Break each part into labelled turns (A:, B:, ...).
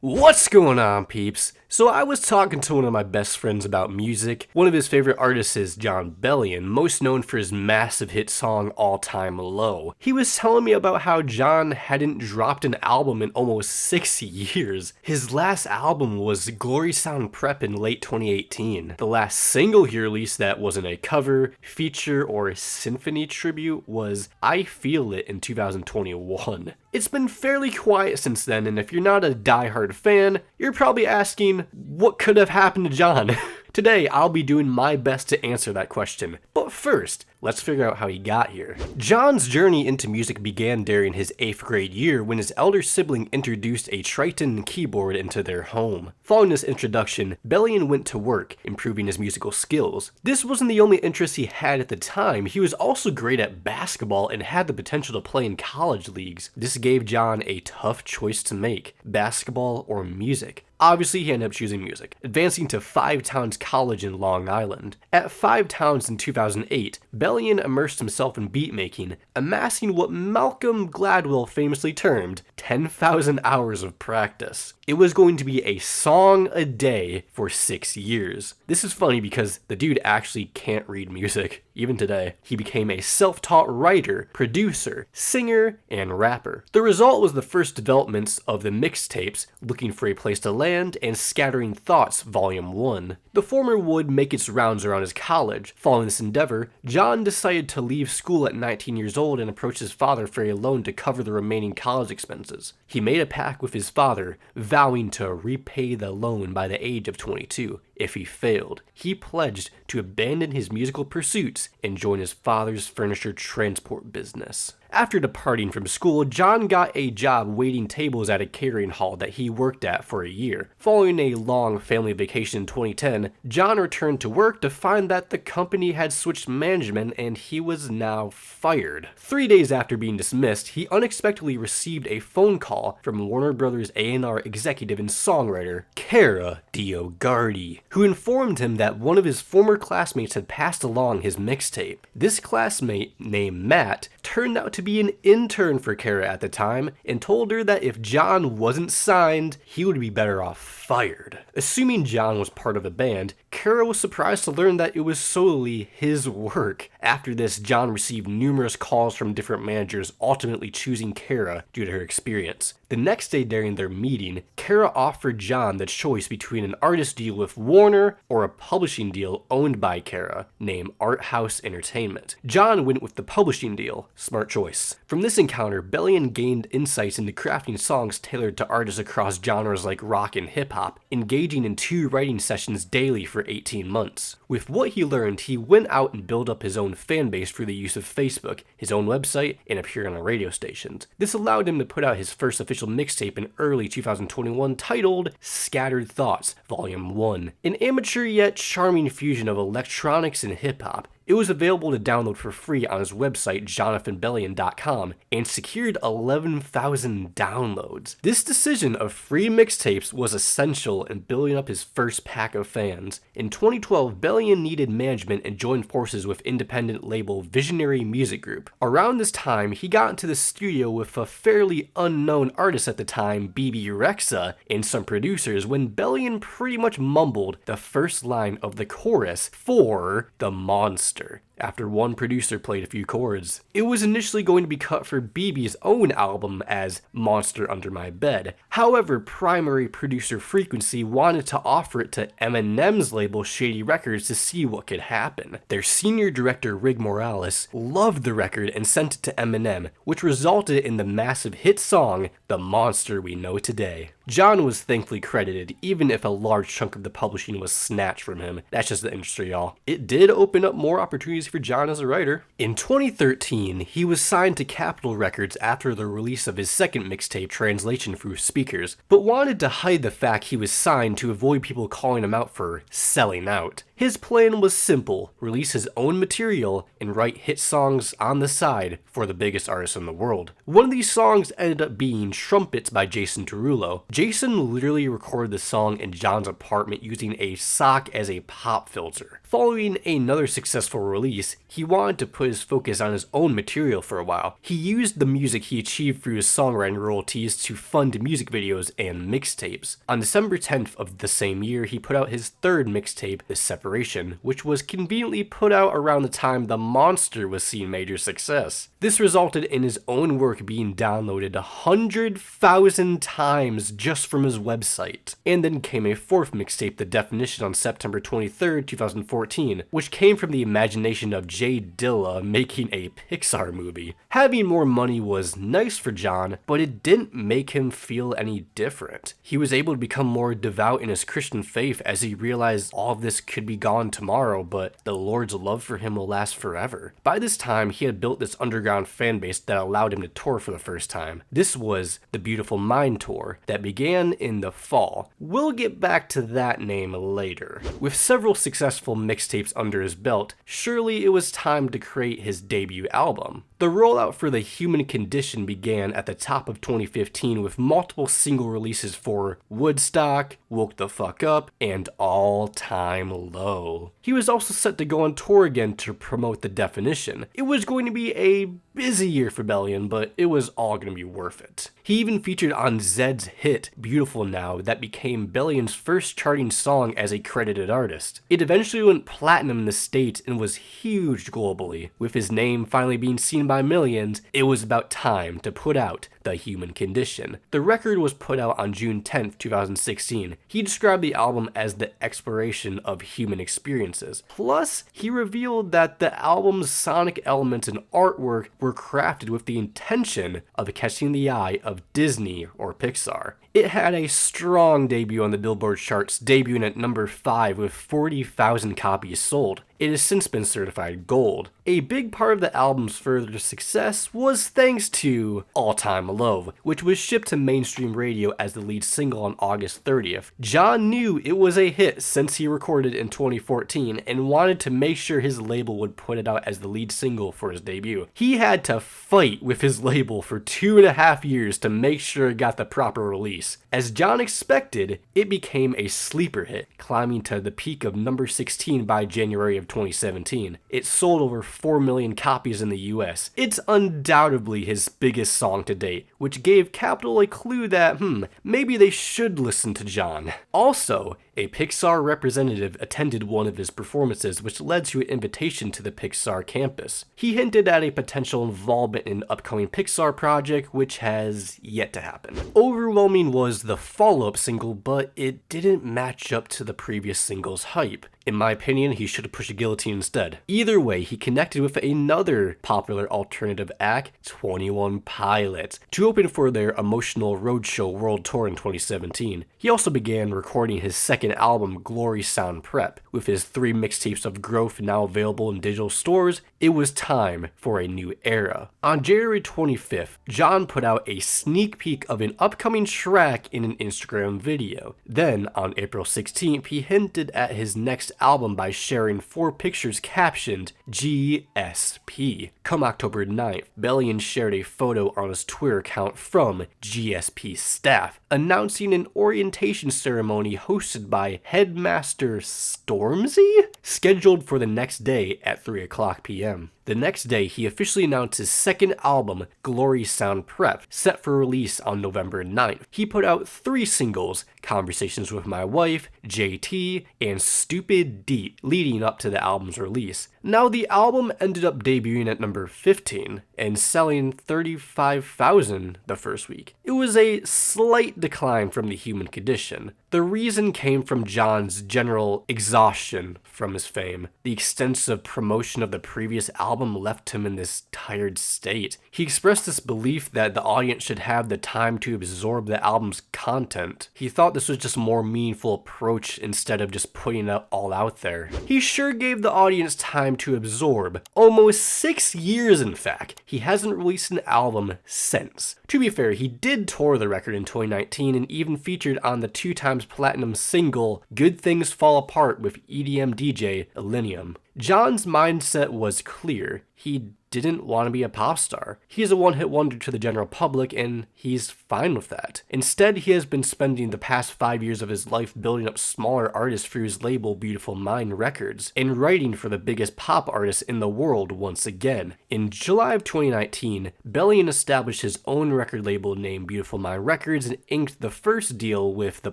A: What's going on, peeps? So I was talking to one of my best friends about music. One of his favorite artists is Jon Bellion, most known for his massive hit song All Time Low. He was telling me about how Jon hadn't dropped an album in almost 6 years. His last album was Glory Sound Prep in late 2018. The last single he released that wasn't a cover, feature, or symphony tribute was I Feel It in 2021. It's been fairly quiet since then, and if you're not a diehard fan, you're probably asking, what could have happened to Jon? Today, I'll be doing my best to answer that question. But first, let's figure out how he got here. Jon's journey into music began during his 8th grade year when his elder sibling introduced a Triton keyboard into their home. Following this introduction, Bellion went to work, improving his musical skills. This wasn't the only interest he had at the time. He was also great at basketball and had the potential to play in college leagues. This gave Jon a tough choice to make: basketball or music. Obviously, he ended up choosing music, advancing to Five Towns College in Long Island. At Five Towns in 2008, Bellion immersed himself in beatmaking, amassing what Malcolm Gladwell famously termed 10,000 hours of practice. It was going to be a song a day for 6 years. This is funny because the dude actually can't read music, even today. He became a self-taught writer, producer, singer, and rapper. The result was the first developments of the Mixtapes, Looking for a Place to Land, and Scattering Thoughts Volume 1. The former would make its rounds around his college. Following this endeavor, Jon decided to leave school at 19 years old and approach his father for a loan to cover the remaining college expenses. He made a pact with his father, vowing to repay the loan by the age of 22. If he failed, he pledged to abandon his musical pursuits and join his father's furniture transport business. After departing from school, Jon got a job waiting tables at a catering hall that he worked at for a year. Following a long family vacation in 2010, Jon returned to work to find that the company had switched management and he was now fired. 3 days after being dismissed, he unexpectedly received a phone call from Warner Brothers A&R executive and songwriter Kara DioGuardi, who informed him that one of his former classmates had passed along his mixtape. This classmate, named Matt, turned out to be an intern for Kara at the time and told her that if Jon wasn't signed, he would be better off fired. Assuming Jon was part of a band, Kara was surprised to learn that it was solely his work. After this, Jon received numerous calls from different managers, ultimately choosing Kara due to her experience. The next day during their meeting, Kara offered Jon the choice between an artist deal with Warner or a publishing deal owned by Kara, named Art House Entertainment. Jon went with the publishing deal. Smart choice. From this encounter, Bellion gained insights into crafting songs tailored to artists across genres like rock and hip-hop, engaging in 2 writing sessions daily for 18 months. With what he learned, he went out and built up his own fan base through the use of Facebook, his own website, and appearing on radio stations. This allowed him to put out his first official mixtape in early 2021 titled Scattered Thoughts Volume 1, an amateur yet charming fusion of electronics and hip-hop. It was available to download for free on his website, jonathanbellion.com, and secured 11,000 downloads. This decision of free mixtapes was essential in building up his first pack of fans. In 2012, Bellion needed management and joined forces with independent label Visionary Music Group. Around this time, he got into the studio with a fairly unknown artist at the time, BB Rexa, and some producers when Bellion pretty much mumbled the first line of the chorus for The Monster after one producer played a few chords. It was initially going to be cut for BB's own album as Monster Under My Bed. However, primary producer Frequency wanted to offer it to Eminem's label Shady Records to see what could happen. Their senior director Rig Morales loved the record and sent it to Eminem, which resulted in the massive hit song The Monster We Know Today. Jon was thankfully credited, even if a large chunk of the publishing was snatched from him. That's just the industry, y'all. It did open up more opportunities for Jon as a writer. In 2013, he was signed to Capitol Records after the release of his second mixtape, Translation Through Speakers, but wanted to hide the fact he was signed to avoid people calling him out for selling out. His plan was simple: release his own material and write hit songs on the side for the biggest artists in the world. One of these songs ended up being Trumpets by Jason Derulo. Jason literally recorded the song in Jon's apartment using a sock as a pop filter. Following another successful release, he wanted to put his focus on his own material for a while. He used the music he achieved through his songwriting royalties to fund music videos and mixtapes. On December 10th of the same year, he put out his third mixtape, The Separation, which was conveniently put out around the time The Monster was seeing major success. This resulted in his own work being downloaded 100,000 times just from his website. And then came a fourth mixtape, The Definition, on September 23rd, 2014, which came from the imagination of Jay Dilla making a Pixar movie. Having more money was nice for Jon, but it didn't make him feel any different. He was able to become more devout in his Christian faith as he realized all of this could be gone tomorrow, but the Lord's love for him will last forever. By this time, he had built this underground fan base that allowed him to tour for the first time. This was the Beautiful Mind Tour that began in the fall. We'll get back to that name later. With several successful mixtapes under his belt, surely it was time to create his debut album. The rollout for The Human Condition began at the top of 2015 with multiple single releases for Woodstock, Woke the Fuck Up, and All Time Low. He was also set to go on tour again to promote The Definition. It was going to be a busy year for Bellion, but it was all going to be worth it. He even featured on Zed's hit, Beautiful Now, that became Bellion's first charting song as a credited artist. It eventually went platinum in the States and was huge globally. With his name finally being seen by millions, it was about time to put out The Human Condition. The record was put out on June 10th, 2016. He described the album as the exploration of human experiences. Plus, he revealed that the album's sonic elements and artwork were crafted with the intention of catching the eye of Disney or Pixar. It had a strong debut on the Billboard charts, debuting at number 5 with 40,000 copies sold. It has since been certified gold. A big part of the album's further success was thanks to All Time Low, which was shipped to mainstream radio as the lead single on August 30th. Jon knew it was a hit since he recorded in 2014 and wanted to make sure his label would put it out as the lead single for his debut. He had to fight with his label for 2.5 years to make sure it got the proper release. As Jon expected, it became a sleeper hit, climbing to the peak of number 16 by January of 2017. It sold over 4 million copies in the US. It's undoubtedly his biggest song to date, which gave Capitol a clue that, maybe they should listen to Jon. Also, a Pixar representative attended one of his performances, which led to an invitation to the Pixar campus. He hinted at a potential involvement in an upcoming Pixar project, which has yet to happen. Overwhelming was the follow-up single, but it didn't match up to the previous single's hype. In my opinion, he should have pushed a guillotine instead. Either way, he connected with another popular alternative act, 21 Pilots, to open for their Emotional Roadshow World Tour in 2017. He also began recording his second album, Glory Sound Prep. With his 3 mixtapes of growth now available in digital stores, it was time for a new era. On January 25th, Jon put out a sneak peek of an upcoming track in an Instagram video. Then, on April 16th, he hinted at his next album by sharing 4 pictures captioned GSP. Come October 9th, Bellion shared a photo on his Twitter account from GSP staff, announcing an orientation ceremony hosted by Headmaster Stormzy, scheduled for the next day at 3:00 p.m. The next day, he officially announced his second album, Glory Sound Prep, set for release on November 9th. He put out 3 singles, Conversations with My Wife, JT, and Stupid Deep, leading up to the album's release. Now, the album ended up debuting at number 15 and selling 35,000 the first week. It was a slight decline from The Human Condition. The reason came from Jon's general exhaustion from his fame. The extensive promotion of the previous album left him in this tired state. He expressed this belief that the audience should have the time to absorb the album's content. He thought this was just a more meaningful approach instead of just putting it all out there. He sure gave the audience time to absorb. Almost 6 years, in fact. He hasn't released an album since. To be fair, he did tour the record in 2019 and even featured on the 2 times platinum single Good Things Fall Apart with EDM DJ Illenium. Jon's mindset was clear. He didn't want to be a pop star. He's a one-hit wonder to the general public, and he's fine with that. Instead, he has been spending the past 5 years of his life building up smaller artists through his label Beautiful Mind Records, and writing for the biggest pop artists in the world once again. In July of 2019, Bellion established his own record label named Beautiful Mind Records and inked the first deal with the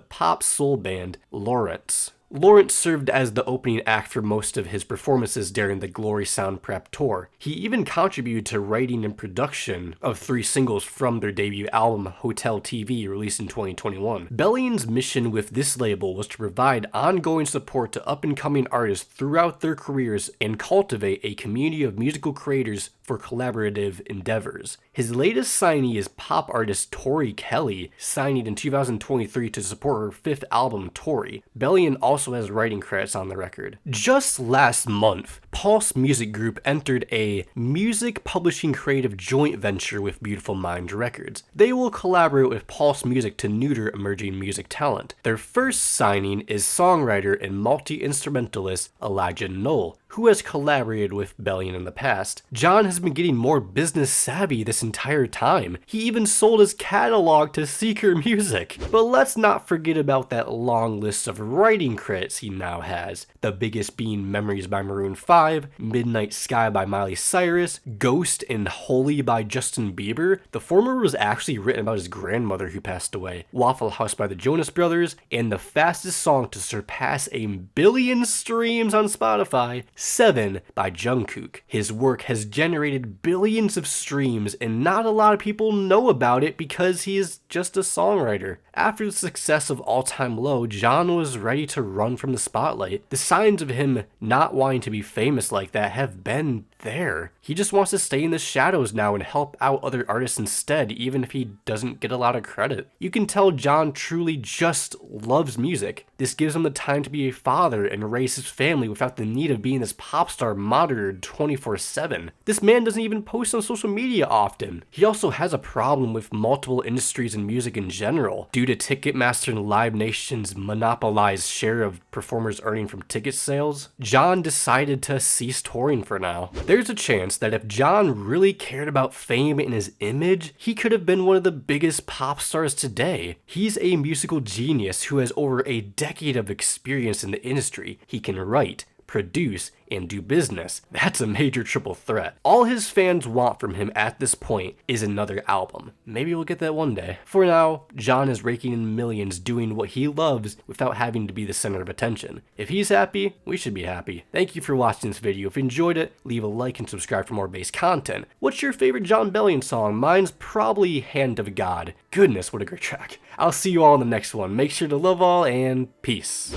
A: pop soul band Lawrence. Lawrence served as the opening act for most of his performances during the Glory Sound Prep tour. He even contributed to writing and production of 3 singles from their debut album Hotel TV, released in 2021. Bellion's mission with this label was to provide ongoing support to up-and-coming artists throughout their careers and cultivate a community of musical creators for collaborative endeavors. His latest signee is pop artist Tori Kelly, signing in 2023 to support her 5th album, Tori. Bellion also has writing credits on the record. Just last month, Pulse Music Group entered a music publishing creative joint venture with Beautiful Mind Records. They will collaborate with Pulse Music to neuter emerging music talent. Their first signing is songwriter and multi-instrumentalist Elijah Knoll, who has collaborated with Bellion in the past. Jon has been getting more business savvy this entire time. He even sold his catalog to Seeker Music. But let's not forget about that long list of writing credits he now has, the biggest being Memories by Maroon 5, Midnight Sky by Miley Cyrus, Ghost and Holy by Justin Bieber. The former was actually written about his grandmother who passed away, Waffle House by the Jonas Brothers, and the fastest song to surpass 1 billion streams on Spotify, 7 by Jungkook. His work has generated billions of streams, and not a lot of people know about it because he is just a songwriter. After the success of All Time Low, Jon was ready to run from the spotlight. The signs of him not wanting to be famous like that have been there. He just wants to stay in the shadows now and help out other artists instead, even if he doesn't get a lot of credit. You can tell Jon truly just loves music. This gives him the time to be a father and raise his family without the need of being this pop star monitored 24/7. This man doesn't even post on social media often. He also has a problem with multiple industries and music in general. Due to Ticketmaster and Live Nation's monopolized share of performers earning from ticket sales, Jon decided to cease touring for now. There's a chance that if Jon really cared about fame and his image, he could have been one of the biggest pop stars today. He's a musical genius who has over a decade of experience in the industry. He can write, produce, and do business. That's a major triple threat. All his fans want from him at this point is another album. Maybe we'll get that one day. For now, Jon is raking in millions doing what he loves without having to be the center of attention. If he's happy, we should be happy. Thank you for watching this video. If you enjoyed it, leave a like and subscribe for more bass content. What's your favorite Jon Bellion song? Mine's probably Hand of God. Goodness, what a great track. I'll see you all in the next one. Make sure to love all, and peace.